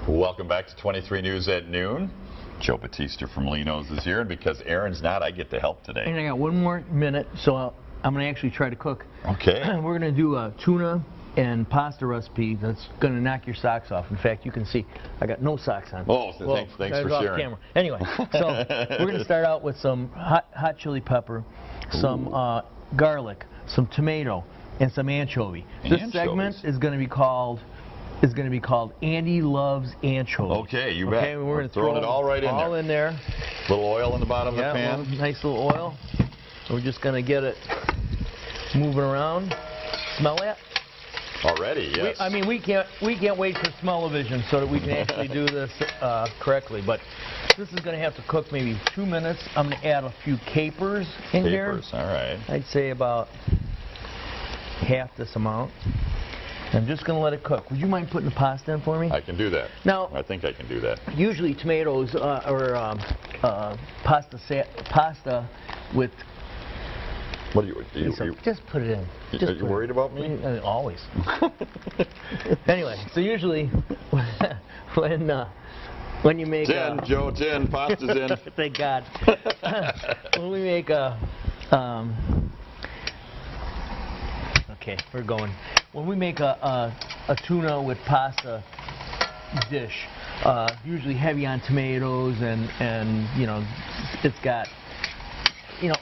Welcome back to 23 News at Noon. Joe Batista from Lino's is here, and because Aaron's not, I get to help today. And I got one more minute, so I'm going to actually try to cook. Okay. We're going to do a tuna and pasta recipe that's going to knock your socks off. In fact, you can see I got no socks on. Oh, so thanks for sharing. Camera. Anyway, so we're going to start out with some hot chili pepper, some garlic, some tomato, and some anchovy. This segment is going to be called Andy Loves Anchovies. Okay, you bet. Okay, we're going to throw it all right in there. All in there. Little oil in the bottom of the pan. Nice little oil. We're just going to get it moving around. Smell that? Already, yes. We can't wait for smell-o-vision so that we can actually do this correctly. But this is going to have to cook maybe 2 minutes. I'm going to add a few capers in here. Capers, all right. I'd say about half this amount. I'm just going to let it cook. Would you mind putting the pasta in for me? I can do that. Now, I think I can do that. Usually tomatoes or pasta with... What do you just put it in. Are you worried about me? Always. Anyway, so usually when you make 10, Joe, 10, pasta's in. Thank God. When we make okay, we're going. When we make a tuna with pasta dish, usually heavy on tomatoes and you know, it's got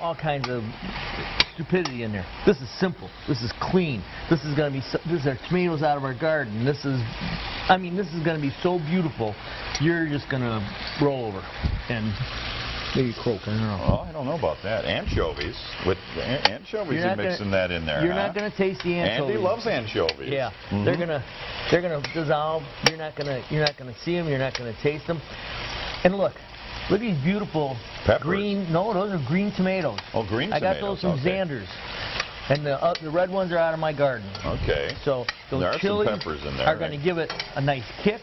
all kinds of stupidity in there. This is simple. This is clean. This is going to be. These are tomatoes out of our garden. This is going to be so beautiful. You're just going to roll over and maybe croak. I don't know. Oh, I don't know about that. Anchovies with anchovies. You're mixing that in there. You're not going to taste the anchovies. Andy loves anchovies. Yeah, they're gonna dissolve. You're not gonna see them. You're not gonna taste them. And look at these beautiful green. No, those are green tomatoes. Oh, green tomatoes. I got those from Xander's. And the red ones are out of my garden. Okay. So those chilies are going to give it a nice kick,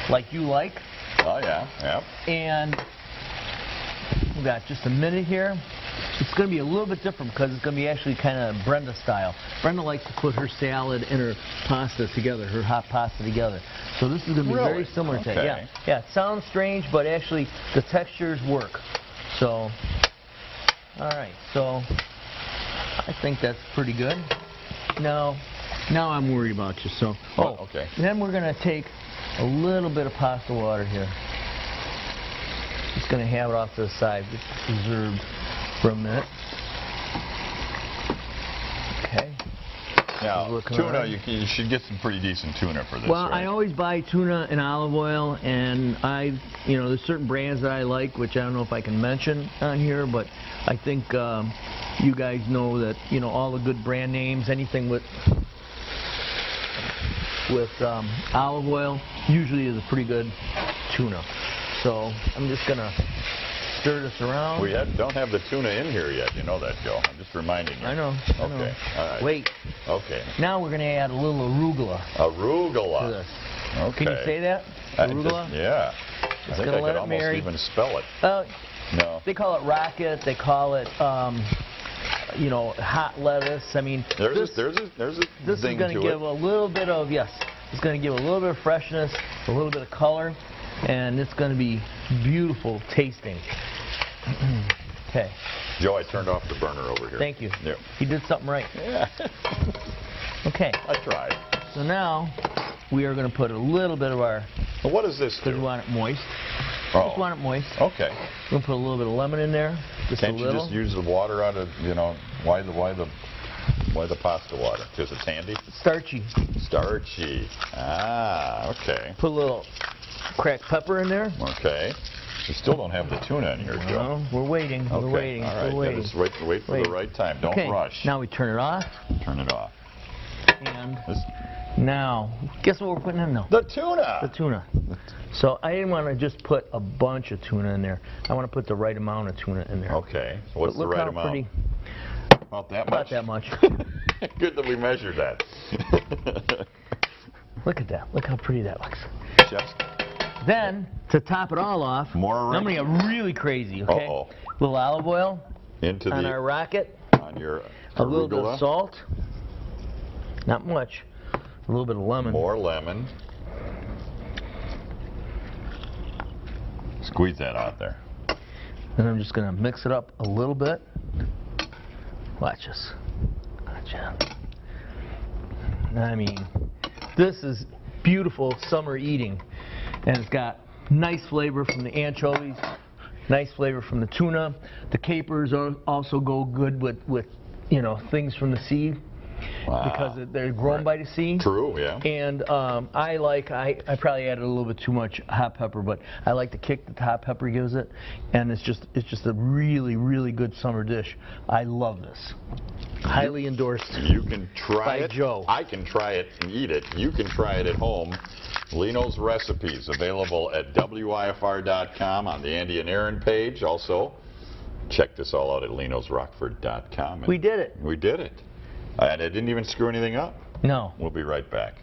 like you like. Oh yeah, yeah. And we've got just a minute here. It's going to be a little bit different because it's going to be actually kind of Brenda style. Brenda likes to put her salad and her pasta together, her hot pasta together. So this is going to be very similar to that. Yeah, yeah. It sounds strange, but actually the textures work. So, all right. So I think that's pretty good. Now I'm worried about you. So, okay. Then we're going to take a little bit of pasta water here. Just going to have it off to the side, just preserved for a minute. Okay. Now, tuna, you should get some pretty decent tuna for this. Well, right? I always buy tuna and olive oil, and there's certain brands that I like, which I don't know if I can mention on here, but I think you guys know that all the good brand names, anything with olive oil usually is a pretty good tuna. So I'm just gonna stir this around. We don't have the tuna in here yet. You know that, Joe. I'm just reminding you. I know. Okay. All right. Wait. Okay. Now we're gonna add a little arugula. Arugula. To this. Okay. Can you say that? Arugula. Yeah. I think I could almost even spell it. No. They call it rocket. They call it hot lettuce. I mean, there's a this is going to give a little bit of It's going to give a little bit of freshness, a little bit of color, and it's going to be beautiful tasting. Okay. Joe, I turned off the burner over here. Thank you. Yeah. You did something right. Yeah. Okay. I tried. So now we are going to put a little bit of our. Well, what does this do? Because we want it moist. Oh. Just want it moist. Okay. We're going to put a little bit of lemon in there. Can't you just use the water out of, why the pasta water? Because it's handy? Starchy. Starchy. Ah, okay. Put a little cracked pepper in there. Okay. We still don't have the tuna in here, Joe. No, we're waiting. Okay. We're waiting. All right. We're waiting. Just wait for the right time. Don't rush. Now we turn it off. Turn it off. And now, guess what we're putting in now? The tuna. The tuna. So I didn't want to just put a bunch of tuna in there. I want to put the right amount of tuna in there. Okay. So what's the right amount? About that much? About that much. Good that we measured that. Look at that. Look how pretty that looks. Chef's. Then, to top it all off, I'm going to get really crazy, okay? Uh-oh. A little olive oil on our rocket. On your arugula. A little bit of salt. Not much. A little bit of lemon. More lemon. Squeeze that out there. And I'm just going to mix it up a little bit. Watch this. Gotcha. I mean, this is beautiful summer eating. And it's got nice flavor from the anchovies, nice flavor from the tuna. The capers also go good with you know, things from the sea. Wow. Because they're grown by the sea. True, yeah. And I probably added a little bit too much hot pepper, but I like the kick that the hot pepper gives it, and it's just a really, really good summer dish. I love this. Highly endorsed. You can try by it. Joe. I can try it and eat it. You can try it at home. Lino's recipes available at WIFR.com on the Andy and Aaron page. Also, check this all out at linosrockford.com. We did it. We did it. And I didn't even screw anything up. No. We'll be right back.